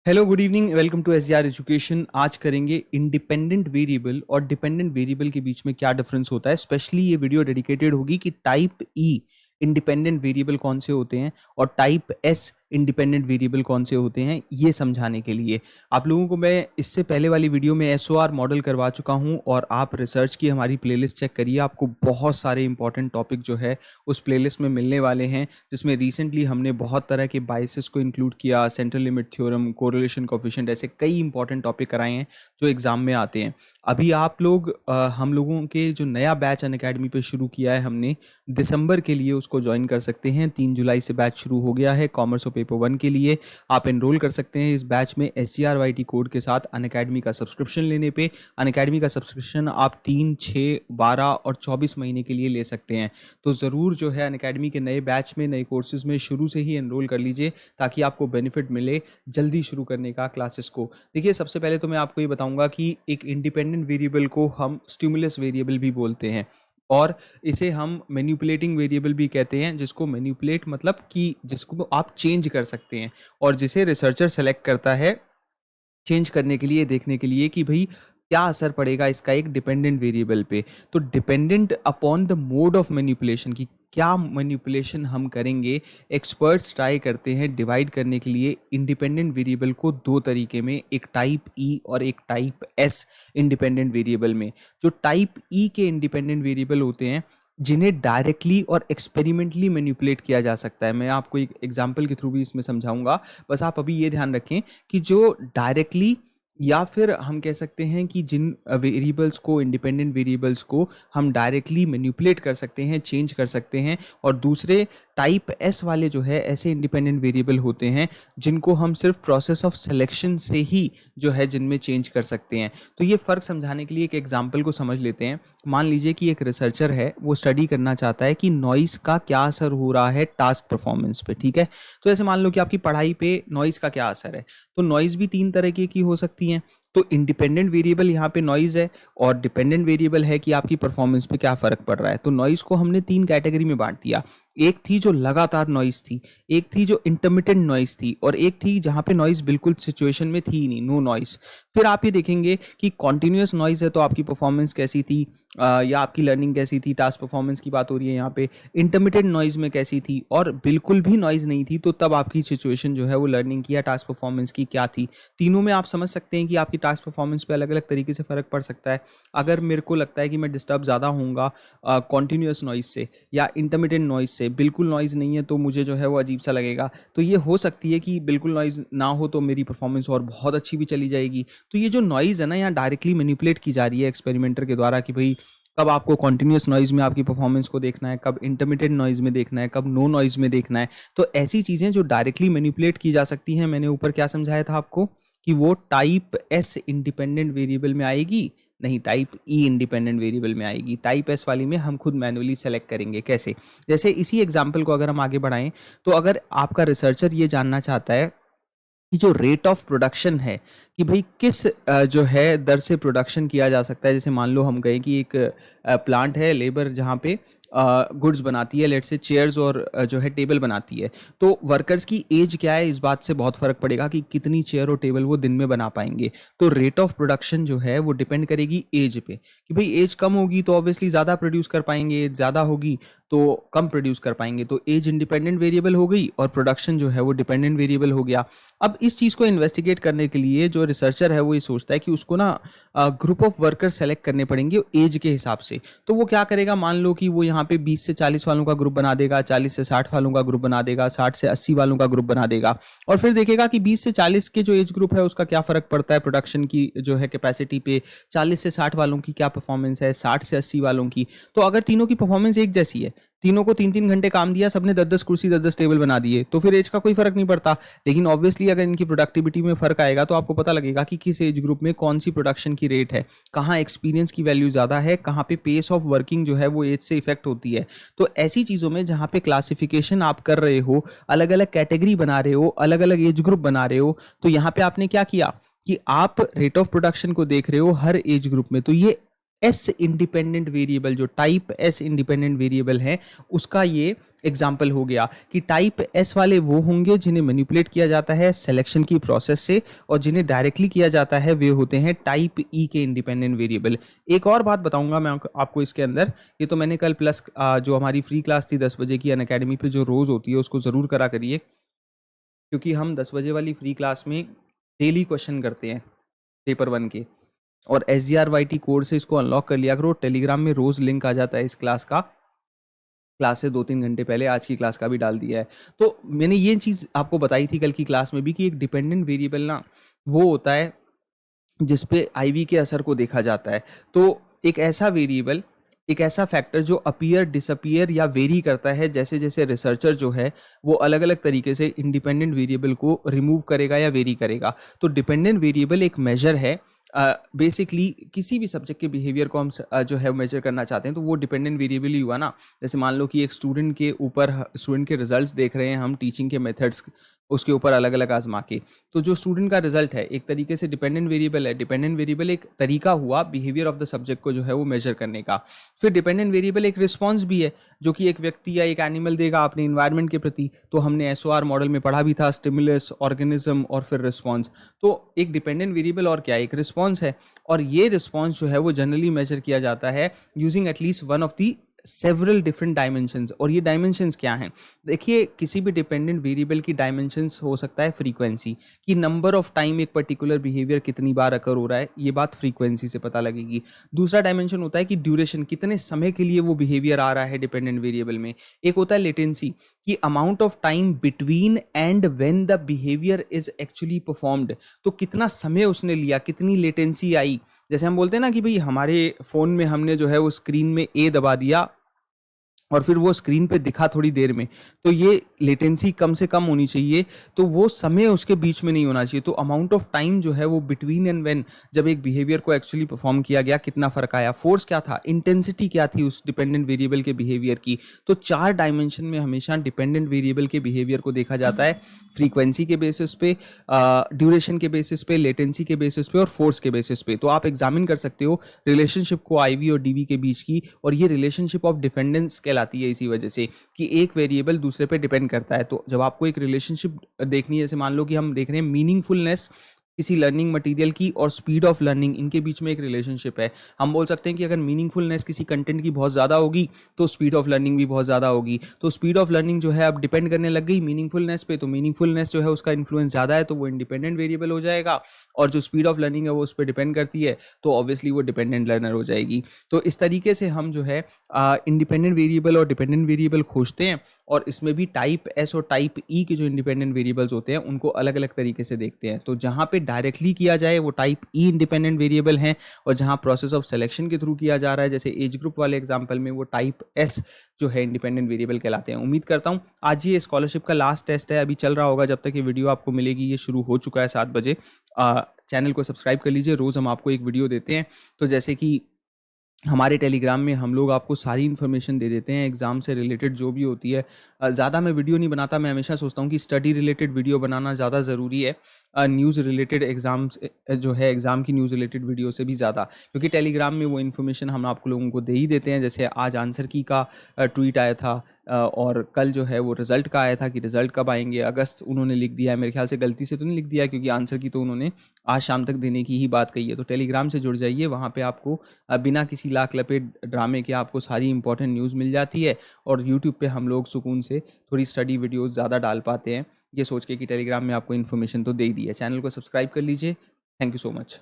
Hello good evening, welcome to SGR education. आज करेंगे independent variable और डिपेंडेंट वेरिएबल के बीच में क्या डिफरेंस होता है। स्पेशली ये वीडियो डेडिकेटेड होगी कि टाइप ई इंडिपेंडेंट वेरिएबल कौन से होते हैं और टाइप एस इंडिपेंडेंट वेरिएबल कौन से होते हैं, ये समझाने के लिए। आप लोगों को मैं इससे पहले वाली वीडियो में एसओआर मॉडल करवा चुका हूं और आप रिसर्च की हमारी प्लेलिस्ट चेक करिए, आपको बहुत सारे इंपॉर्टेंट टॉपिक जो है उस प्लेलिस्ट में मिलने वाले हैं, जिसमें रिसेंटली हमने बहुत तरह के बाइसेस को इंक्लूड किया, central limit theorem, correlation coefficient, ऐसे कई इंपॉर्टेंट टॉपिक कराए हैं जो एग्जाम में आते हैं। अभी आप लोग हम लोगों के जो नया बैच अनअकैडमी पे शुरू किया है हमने दिसंबर के लिए, उसको ज्वाइन कर सकते हैं। 3 जुलाई से बैच शुरू हो गया है कॉमर्स और पेपर 1 के लिए। आप एनरोल कर सकते हैं इस बैच में SGRYT कोड के साथ अनअकैडमी का सब्सक्रिप्शन लेने पे। अनअकैडमी का सब्सक्रिप्शन आप 3, 6, 12 और 24 महीने के लिए ले सकते हैं। तो ज़रूर जो है अनअकैडमी के नए बैच में, नए कोर्सेज में शुरू से ही एनरोल कर लीजिए ताकि आपको बेनिफिट मिले जल्दी शुरू करने का क्लासेस को। देखिए, सबसे पहले तो मैं आपको ये बताऊंगा कि एक इंडिपेंडेंट वेरिएबल को हम स्टिमुलस वेरिएबल भी बोलते हैं और इसे हम मैनिपुलेटिंग वेरिएबल भी कहते हैं, जिसको मैनिपुलेट मतलब कि जिसको आप चेंज कर सकते हैं और जिसे रिसर्चर सेलेक्ट करता है चेंज करने के लिए, देखने के लिए कि भाई क्या असर पड़ेगा इसका एक डिपेंडेंट वेरिएबल पे। तो dependent upon the mode of manipulation, की क्या मैनिपुलेशन हम करेंगे, एक्सपर्ट्स ट्राई करते हैं डिवाइड करने के लिए इंडिपेंडेंट वेरिएबल को दो तरीके में, एक टाइप ई और एक टाइप एस इंडिपेंडेंट वेरिएबल में। जो टाइप ई के इंडिपेंडेंट वेरिएबल होते हैं जिन्हें डायरेक्टली और एक्सपेरिमेंटली मैनिपुलेट किया जा सकता है, मैं आपको एक एग्जांपल के थ्रू भी इसमें समझाऊंगा। बस आप अभी ये ध्यान रखें कि जो डायरेक्टली या फिर हम कह सकते हैं कि जिन वेरिएबल्स को, इंडिपेंडेंट वेरिएबल्स को हम डायरेक्टली मैनिपुलेट कर सकते हैं, चेंज कर सकते हैं, और दूसरे टाइप एस वाले जो है ऐसे इंडिपेंडेंट वेरिएबल होते हैं जिनको हम सिर्फ प्रोसेस ऑफ सिलेक्शन से ही जो है जिनमें चेंज कर सकते हैं। तो ये फ़र्क समझाने के लिए एक एग्जांपल को समझ लेते हैं। मान लीजिए कि एक रिसर्चर है, वो स्टडी करना चाहता है कि नॉइज़ का क्या असर हो रहा है टास्क परफॉर्मेंस पे। ठीक है, तो ऐसे मान लो कि आपकी पढ़ाई पे नॉइज़ का क्या असर है। तो नॉइज़ भी 3 तरह की हो सकती हैं। तो इंडिपेंडेंट वेरिएबल यहाँ पे नॉइज़ है और डिपेंडेंट वेरिएबल है कि आपकी परफॉर्मेंस पे क्या फ़र्क पड़ रहा है। तो नॉइज़ को हमने 3 कैटेगरी में बांट दिया। एक थी जो लगातार नॉइज़ थी, एक थी जो इंटरमिटेंट नॉइज़ थी, और एक थी जहाँ पे नॉइज़ बिल्कुल सिचुएशन में थी ही नहीं, नो नॉइज़। फिर आप ये देखेंगे कि कॉन्टिन्यूस नॉइज़ है तो आपकी परफॉर्मेंस कैसी थी, या आपकी लर्निंग कैसी थी, टास्क परफॉर्मेंस की बात हो रही है यहाँ पे। इंटरमिटेंट नॉइज़ में कैसी थी, और बिल्कुल भी नॉइज़ नहीं थी, तो तब आपकी सिचुएशन जो है वो लर्निंग की या टास्क परफॉर्मेंस की क्या थी। तीनों में आप समझ सकते हैं कि आपकी टास्क परफॉर्मेंस पे अलग अलग तरीके से फ़र्क पड़ सकता है। अगर मेरे को लगता है कि मैं डिस्टर्ब ज़्यादा होऊंगा कॉन्टिन्यूस नॉइज़ से या इंटरमिटेंट नॉइज़ से, बिल्कुल नॉइज़ नहीं है तो मुझे जो है वो अजीब सा लगेगा। तो ये हो सकती है कि बिल्कुल नॉइज़ ना हो तो मेरी परफॉर्मेंस और बहुत अच्छी भी चली जाएगी। तो ये जो नॉइज़ है ना, यहाँ डायरेक्टली मैनिपुलेट की जा रही है एक्सपेरिमेंटर के द्वारा कि भाई कब आपको कॉन्टिन्यूस नॉइज़ में आपकी परफॉर्मेंस को देखना है, कब इंटरमिटेंट नॉइज़ में देखना है, कब नो नॉइज़ में देखना है। तो ऐसी चीज़ें जो डायरेक्टली मैनिपुलेट की जा सकती हैं, मैंने ऊपर क्या समझाया था आपको कि वो टाइप एस इंडिपेंडेंट वेरिएबल में आएगी, नहीं टाइप ई इंडिपेंडेंट वेरिएबल में आएगी। टाइप एस वाली में हम खुद मैनुअली सेलेक्ट करेंगे। कैसे? जैसे इसी एग्जांपल को अगर हम आगे बढ़ाएं, तो अगर आपका रिसर्चर ये जानना चाहता है कि जो रेट ऑफ प्रोडक्शन है, कि भाई किस जो है दर से प्रोडक्शन किया जा सकता है। जैसे मान लो हम कहें कि एक प्लांट है, लेबर जहाँ पे गुड्स बनाती है, लेट से चेयर्स और जो है टेबल बनाती है। तो वर्कर्स की एज क्या है, इस बात से बहुत फर्क पड़ेगा कि कितनी चेयर और टेबल वो दिन में बना पाएंगे। तो रेट ऑफ प्रोडक्शन जो है वो डिपेंड करेगी एज पे, कि भाई एज कम होगी तो ऑब्वियसली ज़्यादा प्रोड्यूस कर पाएंगे, एज ज़्यादा होगी तो कम प्रोड्यूस कर पाएंगे। तो एज इंडिपेंडेंट वेरिएबल हो गई और प्रोडक्शन जो है वो डिपेंडेंट वेरिएबल हो गया। अब इस चीज़ को इन्वेस्टिगेट करने के लिए जो रिसर्चर है वो ये सोचता है कि उसको ना ग्रुप ऑफ वर्कर सेलेक्ट करने पड़ेंगे एज के हिसाब से। तो वो क्या करेगा, मान लो कि वो यहाँ पे 20 से 40 वालों का ग्रुप बना देगा, 40 से 60 वालों का ग्रुप बना देगा, 60 से 80 वालों का ग्रुप बना देगा, और फिर देखेगा कि 20 से 40 के जो एज ग्रुप है उसका क्या फर्क पड़ता है प्रोडक्शन की जो है कैपेसिटी पे, 40 से 60 वालों की क्या परफॉर्मेंस है, 60 से 80 वालों की। तो अगर तीनों की परफॉर्मेंस एक जैसी है, तीनों को 3-3 घंटे काम दिया, सबने 10-10 कुर्सी 10-10 टेबल बना दिए, तो फिर एज का कोई फर्क नहीं पड़ता। लेकिन ऑब्वियसली अगर इनकी प्रोडक्टिविटी में फर्क आएगा तो आपको पता लगेगा कि किस एज ग्रुप में कौन सी प्रोडक्शन की रेट है, कहाँ एक्सपीरियंस की वैल्यू ज़्यादा है, कहाँ पे पेस ऑफ वर्किंग जो है वो एज से इफेक्ट होती है। तो ऐसी चीज़ों में जहाँ पे क्लासिफिकेशन आप कर रहे हो, अलग अलग कैटेगरी बना रहे हो, अलग अलग एज ग्रुप बना रहे हो, तो यहाँ पे आपने क्या किया कि आप रेट ऑफ प्रोडक्शन को देख रहे हो हर एज ग्रुप में। तो ये एस इंडिपेंडेंट वेरिएबल, जो टाइप एस इंडिपेंडेंट वेरिएबल है, उसका ये एग्जाम्पल हो गया कि टाइप एस वाले वो होंगे जिन्हें मैनिपुलेट किया जाता है सिलेक्शन की प्रोसेस से, और जिन्हें डायरेक्टली किया जाता है वे होते हैं टाइप ई के इंडिपेंडेंट वेरिएबल। एक और बात बताऊंगा मैं आपको इसके अंदर, ये तो मैंने कल प्लस जो हमारी फ्री क्लास थी 10 बजे की अनअकैडमी पे जो रोज होती है उसको जरूर करा करिए, क्योंकि हम 10 बजे वाली फ्री क्लास में डेली क्वेश्चन करते हैं पेपर 1 के, और SGRYT कोड से इसको अनलॉक कर लिया करो। टेलीग्राम में रोज लिंक आ जाता है इस क्लास का, क्लास से 2-3 घंटे पहले आज की क्लास का भी डाल दिया है। तो मैंने ये चीज़ आपको बताई थी कल की क्लास में भी कि एक डिपेंडेंट वेरिएबल ना वो होता है जिसपे IV के असर को देखा जाता है। तो एक ऐसा वेरिएबल, एक ऐसा फैक्टर जो अपीयर, डिसअपीयर या वेरी करता है जैसे जैसे रिसर्चर जो है वो अलग अलग तरीके से इंडिपेंडेंट वेरिएबल को रिमूव करेगा या वेरी करेगा। तो डिपेंडेंट वेरिएबल एक मेजर है, बेसिकली किसी भी सब्जेक्ट के बिहेवियर को हम जो है मेजर करना चाहते हैं तो वो डिपेंडेंट वेरिएबल ही हुआ ना। जैसे मान लो कि एक स्टूडेंट के ऊपर, स्टूडेंट के रिजल्ट्स देख रहे हैं हम टीचिंग के मेथड्स उसके ऊपर अलग अलग आजमा के, तो जो स्टूडेंट का रिजल्ट है एक तरीके से डिपेंडेंट वेरिएबल है। डिपेंडेंट वेरिएबल एक तरीका हुआ बिहेवियर ऑफ द सब्जेक्ट को जो है वो मेजर करने का। फिर डिपेंडेंट वेरिएबल एक रिस्पॉन्स भी है जो कि एक व्यक्ति या एक एनिमल देगा अपने इन्वायरमेंट के प्रति। तो हमने SOR मॉडल में पढ़ा भी था, स्टिमुलस, ऑर्गेनिज्म और फिर रिस्पॉन्स। तो एक डिपेंडेंट वेरिएबल और क्या, एक रिस्पॉन्स है, और ये रिस्पॉन्स जो है वो जनरली मेजर किया जाता है using at least one of the several different dimensions. और ये डायमेंशंस क्या हैं? देखिए, किसी भी डिपेंडेंट वेरिएबल की डायमेंशंस हो सकता है फ्रीक्वेंसी, कि नंबर ऑफ टाइम एक पर्टिकुलर बिहेवियर कितनी बार अकर हो रहा है, ये बात फ्रीक्वेंसी से पता लगेगी। दूसरा डायमेंशन होता है कि ड्यूरेशन, कितने समय के लिए वो बिहेवियर आ रहा है डिपेंडेंट वेरिएबल में। एक होता है लेटेंसी, कि amount of time between and when the behaviour is actually performed, तो कितना समय उसने लिया, कितनी लेटेंसी आई। जैसे हम बोलते हैं ना कि भाई हमारे फ़ोन में हमने जो है वो स्क्रीन में ए दबा दिया और फिर वो स्क्रीन पे दिखा थोड़ी देर में, तो ये लेटेंसी कम से कम होनी चाहिए, तो वो समय उसके बीच में नहीं होना चाहिए। तो अमाउंट ऑफ टाइम जो है वो बिटवीन एंड व्हेन, जब एक बिहेवियर को एक्चुअली परफॉर्म किया गया, कितना फर्क आया। फोर्स क्या था, इंटेंसिटी क्या थी उस डिपेंडेंट वेरिएबल के बिहेवियर की। तो 4 डायमेंशन में हमेशा डिपेंडेंट वेरिएबल के बिहेवियर को देखा जाता है, फ्रीक्वेंसी के बेसिस पे, ड्यूरेशन के बेसिस पे, लेटेंसी के बेसिस पे और फोर्स के बेसिस पे। तो आप एग्जामिन कर सकते हो रिलेशनशिप को IV और DV के बीच की, और ये रिलेशनशिप ऑफ डिपेंडेंस कहलाती है इसी वजह से कि एक वेरिएबल दूसरे पे डिपेंड करता है। तो जब आपको एक रिलेशनशिप देखनी है, जैसे मान लो कि हम देख रहे हैं मीनिंगफुलनेस किसी लर्निंग मटेरियल की और स्पीड ऑफ लर्निंग, इनके बीच में एक रिलेशनशिप है। हम बोल सकते हैं कि अगर मीनिंगफुलनेस किसी कंटेंट की बहुत ज़्यादा होगी तो स्पीड ऑफ लर्निंग भी बहुत ज़्यादा होगी। तो स्पीड ऑफ लर्निंग जो है अब डिपेंड करने लग गई मीनिंगफुलनेस पे, तो मीनिंगफुलनेस जो है उसका इन्फ्लुएंस ज़्यादा है तो वो इंडिपेंडेंट वेरिएबल हो जाएगा, और जो स्पीड ऑफ लर्निंग है वो उस पर डिपेंड करती है तो ऑब्वियसली वो डिपेंडेंट लर्नर हो जाएगी। तो इस तरीके से हम जो है इंडिपेंडेंट वेरिएबल और डिपेंडेंट वेरिएबल खोजते हैं, और इसमें भी टाइप एस और टाइप ई के जो इंडिपेंडेंट वेरिएबल्स होते हैं उनको अलग अलग तरीके से देखते हैं। तो जहाँ पे डायरेक्टली किया जाए वो टाइप ई इंडिपेंडेंट वेरिएबल हैं, और जहाँ प्रोसेस ऑफ सिलेक्शन के थ्रू किया जा रहा है जैसे एज ग्रुप वाले एग्जाम्पल में, वो टाइप एस जो है इंडिपेंडेंट वेरिएबल कहलाते हैं। उम्मीद करता हूँ आज ये स्कॉलरशिप का लास्ट टेस्ट है, अभी चल रहा होगा जब तक ये वीडियो आपको मिलेगी, ये शुरू हो चुका है 7 बजे। चैनल को सब्सक्राइब कर लीजिए, रोज़ हम आपको एक वीडियो देते हैं। तो जैसे कि हमारे टेलीग्राम में हम लोग आपको सारी इन्फॉर्मेशन दे देते हैं एग्ज़ाम से रिलेटेड जो भी होती है। ज़्यादा मैं वीडियो नहीं बनाता, मैं हमेशा सोचता हूँ कि स्टडी रिलेटेड वीडियो बनाना ज़्यादा ज़रूरी है न्यूज़ रिलेटेड एग्ज़ाम्स जो है एग्ज़ाम की न्यूज़ रिलेटेड वीडियो से भी ज़्यादा, क्योंकि टेलीग्राम में वो इन्फॉर्मेशन हम आप लोगों को दे ही देते हैं। जैसे आज आंसर की का ट्वीट आया था, और कल जो है वो रिज़ल्ट का आया था कि रिज़ल्ट कब आएंगे। अगस्त उन्होंने लिख दिया है, मेरे ख्याल से गलती से तो नहीं लिख दिया, क्योंकि आंसर की तो उन्होंने आज शाम तक देने की ही बात कही है। तो टेलीग्राम से जुड़ जाइए, वहाँ पे आपको बिना किसी लाख लपेट ड्रामे के आपको सारी इंपॉर्टेंट न्यूज़ मिल जाती है। और यूट्यूब पे हम लोग सुकून से थोड़ी स्टडी वीडियोज़ ज़्यादा डाल पाते हैं, ये सोच के कि टेलीग्राम में आपको इन्फॉर्मेशन तो दे ही दी है। चैनल को सब्सक्राइब कर लीजिए। Thank you so much.